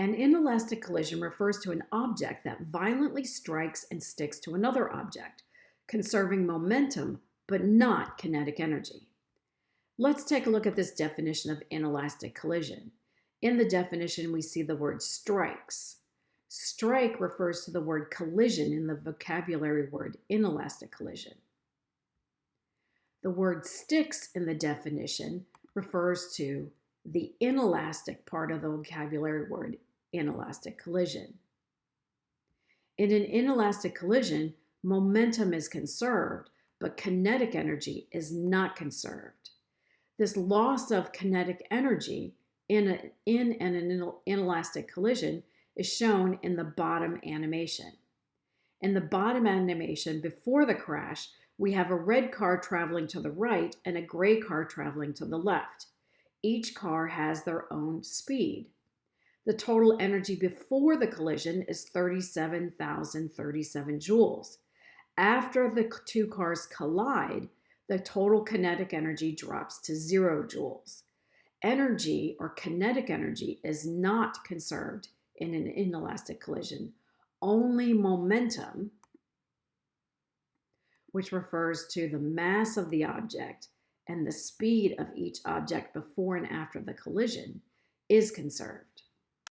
An inelastic collision refers to an object that violently strikes and sticks to another object, conserving momentum but not kinetic energy. Let's take a look at this definition of inelastic collision. In the definition, we see the word strikes. Strike refers to the word collision in the vocabulary word inelastic collision. The word sticks in the definition refers to the inelastic part of the vocabulary word inelastic collision. In an inelastic collision, momentum is conserved, but kinetic energy is not conserved. This loss of kinetic energy in an inelastic collision is shown in the bottom animation. In the bottom animation, before the crash, we have a red car traveling to the right and a gray car traveling to the left. Each car has their own speed. The total energy before the collision is 37,037 joules. After the two cars collide, the total kinetic energy drops to 0 joules. Energy, or kinetic energy, is not conserved in an inelastic collision. Only momentum, which refers to the mass of the object and the speed of each object before and after the collision, is conserved.